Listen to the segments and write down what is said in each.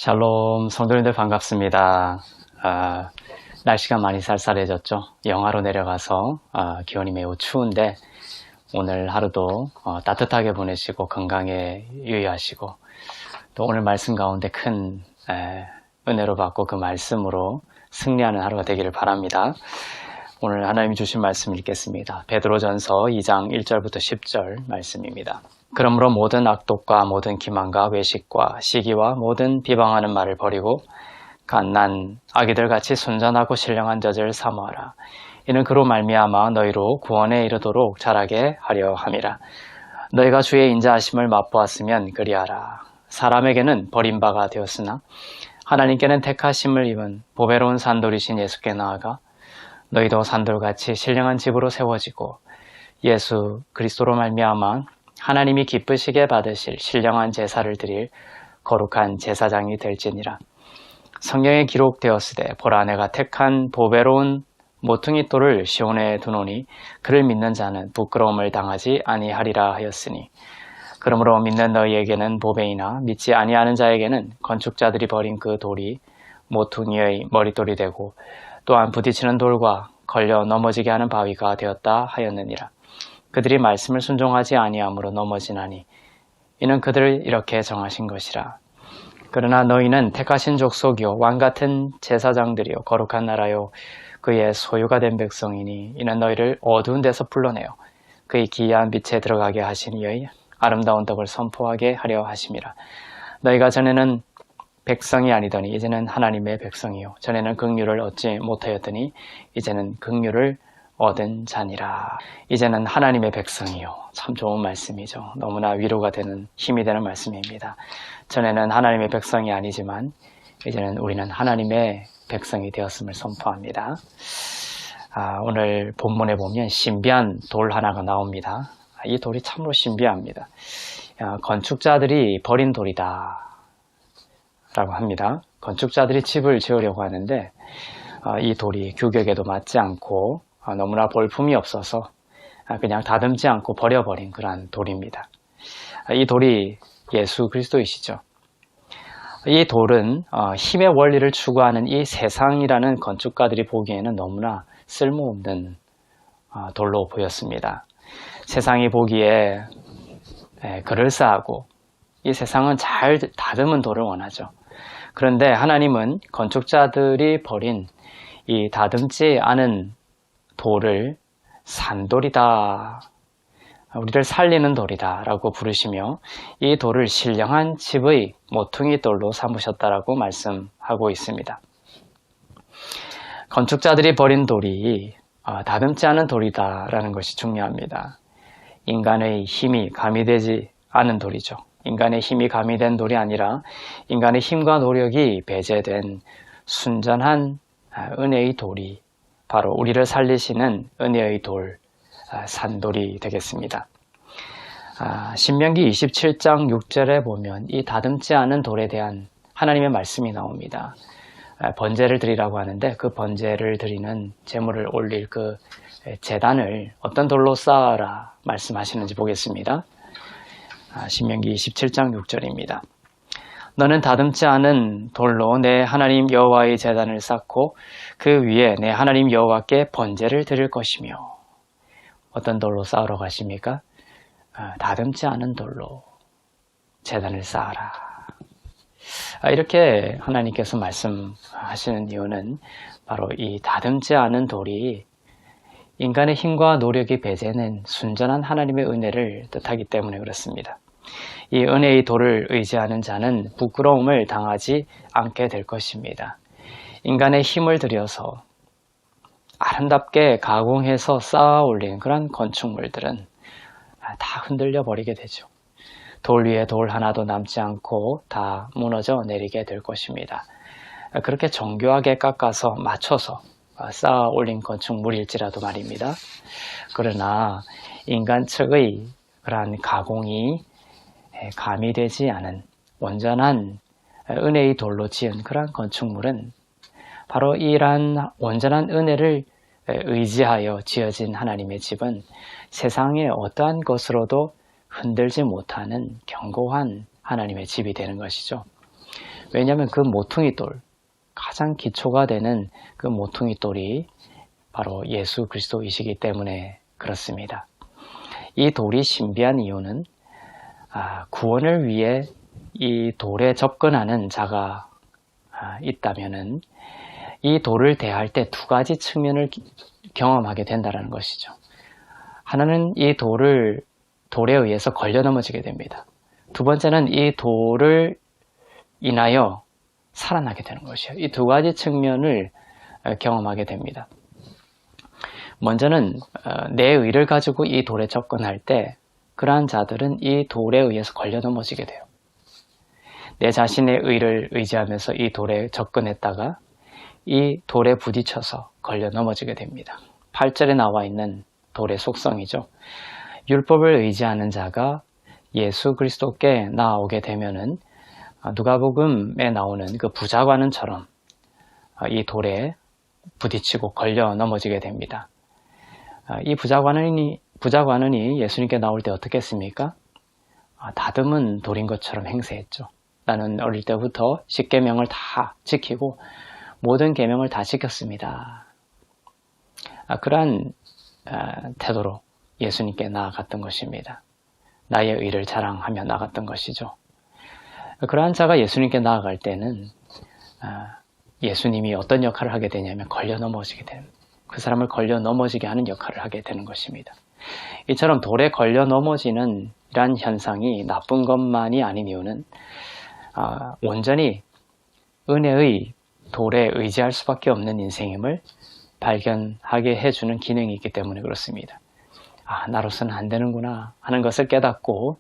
샬롬 성도님들 반갑습니다. 날씨가 많이 쌀쌀해졌죠. 영하로 내려가서 기온이 매우 추운데 오늘 하루도 따뜻하게 보내시고 건강에 유의하시고 또 오늘 말씀 가운데 큰 은혜로 받고 그 말씀으로 승리하는 하루가 되기를 바랍니다. 오늘 하나님이 주신 말씀 읽겠습니다. 베드로전서 2장 1절부터 10절 말씀입니다. 그러므로 모든 악독과 모든 기만과 외식과 시기와 모든 비방하는 말을 버리고 갓난 아기들같이 순전하고 신령한 젖을 사모하라. 이는 그로 말미암아 너희로 구원에 이르도록 자라게 하려 함이라. 너희가 주의 인자하심을 맛보았으면 그리하라. 사람에게는 버림바가 되었으나 하나님께는 택하심을 입은 보배로운 산돌이신 예수께 나아가 너희도 산돌같이 신령한 집으로 세워지고 예수 그리스도로 말미암아 하나님이 기쁘시게 받으실 신령한 제사를 드릴 거룩한 제사장이 될지니라. 성경에 기록되었으되 보라 내가 택한 보배로운 모퉁이 돌을 시온에 두노니 그를 믿는 자는 부끄러움을 당하지 아니하리라 하였으니 그러므로 믿는 너희에게는 보배이나 믿지 아니하는 자에게는 건축자들이 버린 그 돌이 모퉁이의 머릿돌이 되고 또한 부딪히는 돌과 걸려 넘어지게 하는 바위가 되었다 하였느니라. 그들이 말씀을 순종하지 아니함으로 넘어지나니 이는 그들을 이렇게 정하신 것이라. 그러나 너희는 택하신 족속이요 왕같은 제사장들이요 거룩한 나라요 그의 소유가 된 백성이니 이는 너희를 어두운 데서 불러내어 그의 기이한 빛에 들어가게 하신 이의 아름다운 덕을 선포하게 하려 하심이라. 너희가 전에는 백성이 아니더니 이제는 하나님의 백성이요 전에는 긍휼을 얻지 못하였더니 이제는 긍휼을 얻은 자니라. 이제는 하나님의 백성이요. 참 좋은 말씀이죠. 너무나 위로가 되는 힘이 되는 말씀입니다. 전에는 하나님의 백성이 아니지만 이제는 우리는 하나님의 백성이 되었음을 선포합니다. 오늘 본문에 보면 신비한 돌 하나가 나옵니다. 이 돌이 참으로 신비합니다. 건축자들이 버린 돌이다 라고 합니다. 건축자들이 집을 지으려고 하는데 이 돌이 규격에도 맞지 않고 너무나 볼품이 없어서 그냥 다듬지 않고 버려버린 그러한 돌입니다. 이 돌이 예수 그리스도이시죠. 이 돌은 힘의 원리를 추구하는 이 세상이라는 건축가들이 보기에는 너무나 쓸모없는 돌로 보였습니다. 세상이 보기에 그럴싸하고 이 세상은 잘 다듬은 돌을 원하죠. 그런데 하나님은 건축자들이 버린 이 다듬지 않은 돌을 산돌이다, 우리를 살리는 돌이다 라고 부르시며 이 돌을 신령한 집의 모퉁이 돌로 삼으셨다라고 말씀하고 있습니다. 건축자들이 버린 돌이 다듬지 않은 돌이다 라는 것이 중요합니다. 인간의 힘이 가미되지 않은 돌이죠. 인간의 힘이 가미된 돌이 아니라 인간의 힘과 노력이 배제된 순전한 은혜의 돌이 바로 우리를 살리시는 은혜의 돌, 산돌이 되겠습니다. 신명기 27장 6절에 보면 이 다듬지 않은 돌에 대한 하나님의 말씀이 나옵니다. 번제를 드리라고 하는데 그 번제를 드리는 제물을 올릴 그 제단을 어떤 돌로 쌓아라 말씀하시는지 보겠습니다. 신명기 27장 6절입니다. 너는 다듬지 않은 돌로 내 하나님 여호와의 제단을 쌓고 그 위에 내 하나님 여호와께 번제를 드릴 것이며. 어떤 돌로 쌓으러 가십니까? 다듬지 않은 돌로 제단을 쌓아라. 이렇게 하나님께서 말씀하시는 이유는 바로 이 다듬지 않은 돌이 인간의 힘과 노력이 배제된 순전한 하나님의 은혜를 뜻하기 때문에 그렇습니다. 이 은혜의 돌을 의지하는 자는 부끄러움을 당하지 않게 될 것입니다. 인간의 힘을 들여서 아름답게 가공해서 쌓아 올린 그런 건축물들은 다 흔들려 버리게 되죠. 돌 위에 돌 하나도 남지 않고 다 무너져 내리게 될 것입니다. 그렇게 정교하게 깎아서 맞춰서 쌓아 올린 건축물일지라도 말입니다. 그러나 인간 측의 그러한 가공이 가미되지 않은 온전한 은혜의 돌로 지은 그러한 건축물은 바로 이러한 온전한 은혜를 의지하여 지어진 하나님의 집은 세상의 어떠한 것으로도 흔들지 못하는 견고한 하나님의 집이 되는 것이죠. 왜냐하면 그 모퉁이 돌, 가장 기초가 되는 그 모퉁이 돌이 바로 예수 그리스도이시기 때문에 그렇습니다. 이 돌이 신비한 이유는 구원을 위해 이 돌에 접근하는 자가 있다면은 이 돌을 대할 때 두 가지 측면을 경험하게 된다는 것이죠. 하나는 이 돌에 의해서 걸려 넘어지게 됩니다. 두 번째는 이 돌을 인하여 살아나게 되는 것이에요. 이 두 가지 측면을 경험하게 됩니다. 먼저는 내 의를 가지고 이 돌에 접근할 때 그러한 자들은 이 돌에 의해서 걸려 넘어지게 돼요. 내 자신의 의를 의지하면서 이 돌에 접근했다가 이 돌에 부딪혀서 걸려 넘어지게 됩니다. 8절에 나와 있는 돌의 속성이죠. 율법을 의지하는 자가 예수 그리스도께 나아오게 되면은 누가복음에 나오는 그 부자관은처럼 이 돌에 부딪히고 걸려 넘어지게 됩니다. 이 부자관은이 예수님께 나올 때 어떻게 했습니까? 다듬은 돌인 것처럼 행세했죠. 나는 어릴 때부터 10계명을 다 지키고 모든 계명을 다 지켰습니다. 그러한 태도로 예수님께 나아갔던 것입니다. 나의 의를 자랑하며 나갔던 것이죠. 그러한 자가 예수님께 나아갈 때는 예수님이 어떤 역할을 하게 되냐면 걸려 넘어지게 되는, 그 사람을 걸려 넘어지게 하는 역할을 하게 되는 것입니다. 이처럼 돌에 걸려 넘어지는 이러한 현상이 나쁜 것만이 아닌 이유는 온전히 은혜의 돌에 의지할 수밖에 없는 인생임을 발견하게 해주는 기능이 있기 때문에 그렇습니다. 나로서는 안 되는구나 하는 것을 깨닫고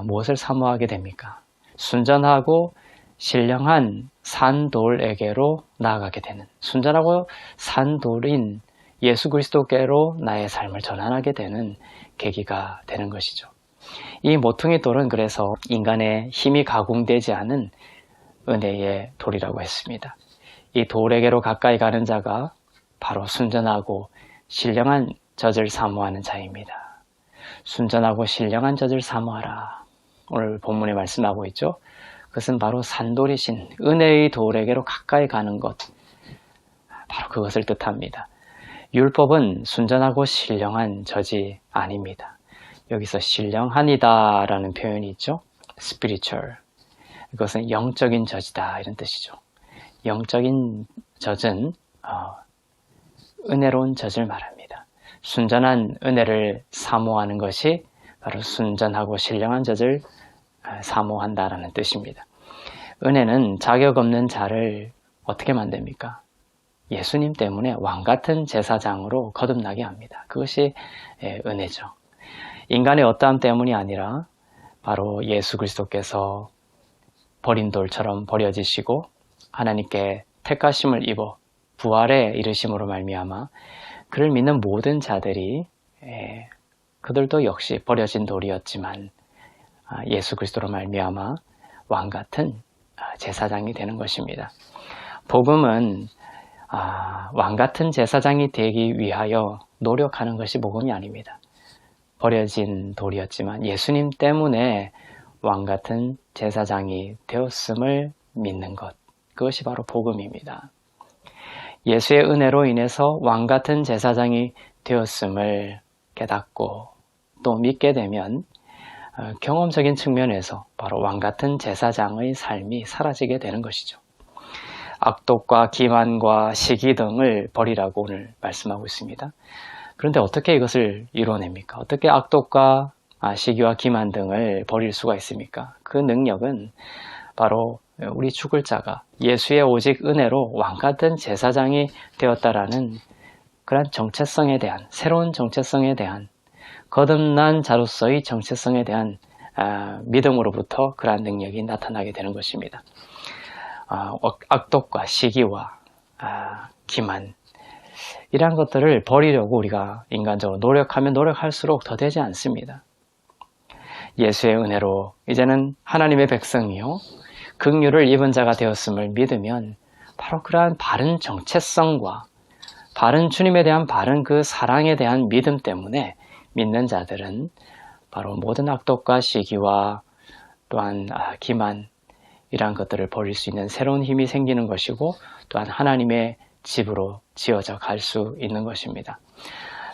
무엇을 사모하게 됩니까? 순전하고 신령한 산돌에게로 나아가게 되는, 순전하고 산돌인 예수 그리스도께로 나의 삶을 전환하게 되는 계기가 되는 것이죠. 이 모퉁이 돌은 그래서 인간의 힘이 가공되지 않은 은혜의 돌이라고 했습니다. 이 돌에게로 가까이 가는 자가 바로 순전하고 신령한 젖을 사모하는 자입니다. 순전하고 신령한 젖을 사모하라. 오늘 본문에 말씀하고 있죠. 그것은 바로 산돌이신 은혜의 돌에게로 가까이 가는 것, 바로 그것을 뜻합니다. 율법은 순전하고 신령한 젖이 아닙니다. 여기서 신령하니다 라는 표현이 있죠. spiritual. 이것은 영적인 젖이다 이런 뜻이죠. 영적인 젖은 은혜로운 젖을 말합니다. 순전한 은혜를 사모하는 것이 바로 순전하고 신령한 젖을 사모한다라는 뜻입니다. 은혜는 자격 없는 자를 어떻게 만듭니까? 예수님 때문에 왕같은 제사장으로 거듭나게 합니다. 그것이 은혜죠. 인간의 어떠함 때문이 아니라 바로 예수 그리스도께서 버린 돌처럼 버려지시고 하나님께 택하심을 입어 부활에 이르심으로 말미암아 그를 믿는 모든 자들이 그들도 역시 버려진 돌이었지만 예수 그리스도로 말미암아 왕같은 제사장이 되는 것입니다. 복음은 왕같은 제사장이 되기 위하여 노력하는 것이 복음이 아닙니다. 버려진 돌이었지만 예수님 때문에 왕같은 제사장이 되었음을 믿는 것, 그것이 바로 복음입니다. 예수의 은혜로 인해서 왕같은 제사장이 되었음을 깨닫고 또 믿게 되면 경험적인 측면에서 바로 왕같은 제사장의 삶이 사라지게 되는 것이죠. 악독과 기만과 시기 등을 버리라고 오늘 말씀하고 있습니다. 그런데 어떻게 이것을 이뤄냅니까? 어떻게 악독과 시기와 기만 등을 버릴 수가 있습니까? 그 능력은 바로 우리 죽을 자가 예수의 오직 은혜로 왕같은 제사장이 되었다라는 그런 정체성에 대한, 새로운 정체성에 대한, 거듭난 자로서의 정체성에 대한 믿음으로부터 그러한 능력이 나타나게 되는 것입니다. 악독과 시기와 기만, 이러한 것들을 버리려고 우리가 인간적으로 노력하면 노력할수록 더 되지 않습니다. 예수의 은혜로 이제는 하나님의 백성이요 긍휼을 입은 자가 되었음을 믿으면 바로 그러한 바른 정체성과 바른 주님에 대한 바른 그 사랑에 대한 믿음 때문에 믿는 자들은 바로 모든 악독과 시기와 또한 기만, 이러한 것들을 버릴 수 있는 새로운 힘이 생기는 것이고 또한 하나님의 집으로 지어져 갈 수 있는 것입니다.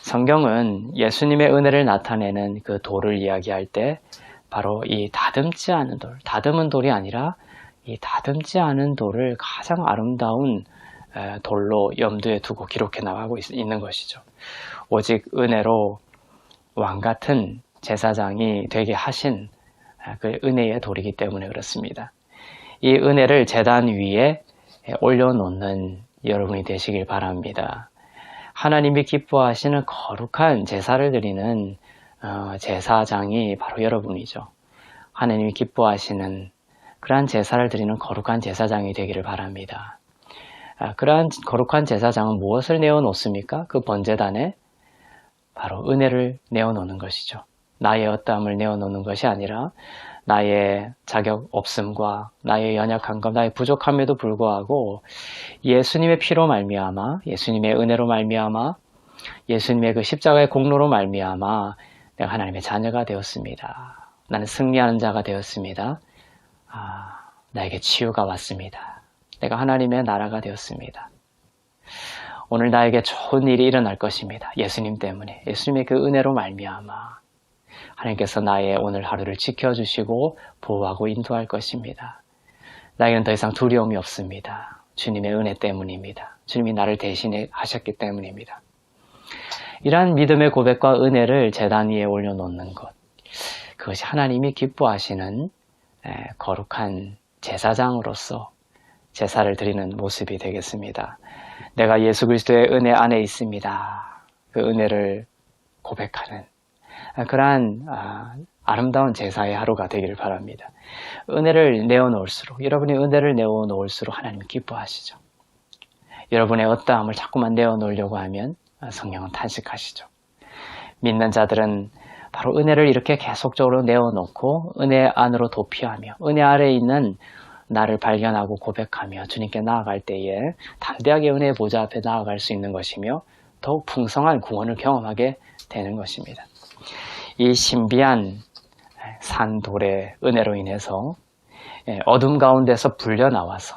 성경은 예수님의 은혜를 나타내는 그 돌을 이야기할 때 바로 이 다듬지 않은 돌, 다듬은 돌이 아니라 이 다듬지 않은 돌을 가장 아름다운 돌로 염두에 두고 기록해 나가고 있는 것이죠. 오직 은혜로 왕 같은 제사장이 되게 하신 그 은혜의 돌이기 때문에 그렇습니다. 이 은혜를 제단 위에 올려놓는 여러분이 되시길 바랍니다. 하나님이 기뻐하시는 거룩한 제사를 드리는 제사장이 바로 여러분이죠. 하나님이 기뻐하시는 그러한 제사를 드리는 거룩한 제사장이 되기를 바랍니다. 그러한 거룩한 제사장은 무엇을 내어놓습니까? 그 번제단에 바로 은혜를 내어놓는 것이죠. 나의 어떠함을 내어놓는 것이 아니라 나의 자격 없음과 나의 연약한 것, 나의 부족함에도 불구하고 예수님의 피로 말미암아, 예수님의 은혜로 말미암아, 예수님의 그 십자가의 공로로 말미암아 내가 하나님의 자녀가 되었습니다. 나는 승리하는 자가 되었습니다. 나에게 치유가 왔습니다. 내가 하나님의 나라가 되었습니다. 오늘 나에게 좋은 일이 일어날 것입니다. 예수님 때문에, 예수님의 그 은혜로 말미암아 하나님께서 나의 오늘 하루를 지켜주시고 보호하고 인도할 것입니다. 나에게는 더 이상 두려움이 없습니다. 주님의 은혜 때문입니다. 주님이 나를 대신해 하셨기 때문입니다. 이러한 믿음의 고백과 은혜를 제단 위에 올려놓는 것, 그것이 하나님이 기뻐하시는 거룩한 제사장으로서 제사를 드리는 모습이 되겠습니다. 내가 예수 그리스도의 은혜 안에 있습니다. 그 은혜를 고백하는 그러한 아름다운 제사의 하루가 되기를 바랍니다. 은혜를 내어놓을수록, 여러분이 은혜를 내어놓을수록 하나님 기뻐하시죠. 여러분의 어떠함을 자꾸만 내어놓으려고 하면 성령은 탄식하시죠. 믿는 자들은 바로 은혜를 이렇게 계속적으로 내어놓고 은혜 안으로 도피하며 은혜 아래에 있는 나를 발견하고 고백하며 주님께 나아갈 때에 담대하게 은혜의 보좌 앞에 나아갈 수 있는 것이며 더욱 풍성한 구원을 경험하게 되는 것입니다. 이 신비한 산돌의 은혜로 인해서 어둠 가운데서 불려 나와서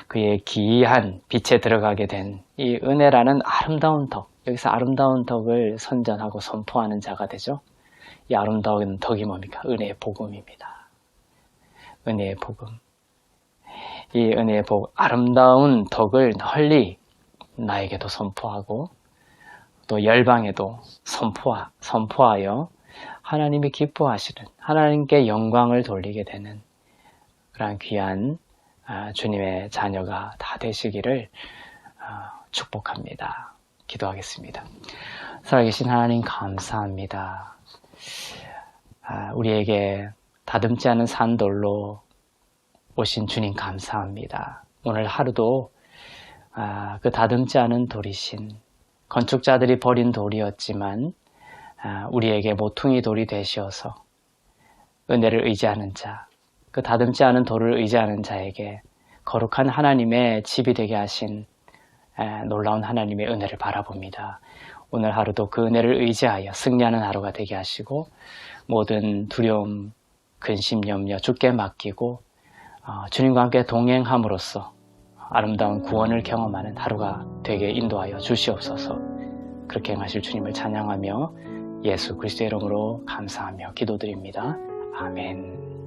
그의 기이한 빛에 들어가게 된 이 은혜라는 아름다운 덕, 여기서 아름다운 덕을 선전하고 선포하는 자가 되죠. 이 아름다운 덕이 뭡니까? 은혜의 복음입니다. 은혜의 복음. 이 은혜의 복, 아름다운 덕을 널리 나에게도 선포하고 또 열방에도 선포하여 하나님이 기뻐하시는, 하나님께 영광을 돌리게 되는 그러한 귀한 주님의 자녀가 다 되시기를 축복합니다. 기도하겠습니다. 살아계신 하나님 감사합니다. 우리에게 다듬지 않은 산돌로 오신 주님 감사합니다. 오늘 하루도 그 다듬지 않은 돌이신 건축자들이 버린 돌이었지만 우리에게 모퉁이 돌이 되시어서 은혜를 의지하는 자, 그 다듬지 않은 돌을 의지하는 자에게 거룩한 하나님의 집이 되게 하신 놀라운 하나님의 은혜를 바라봅니다. 오늘 하루도 그 은혜를 의지하여 승리하는 하루가 되게 하시고 모든 두려움, 근심, 염려 주께 맡기고 주님과 함께 동행함으로써 아름다운 구원을 경험하는 하루가 되게 인도하여 주시옵소서. 그렇게 행하실 주님을 찬양하며 예수 그리스도의 이름으로 감사하며 기도드립니다. 아멘.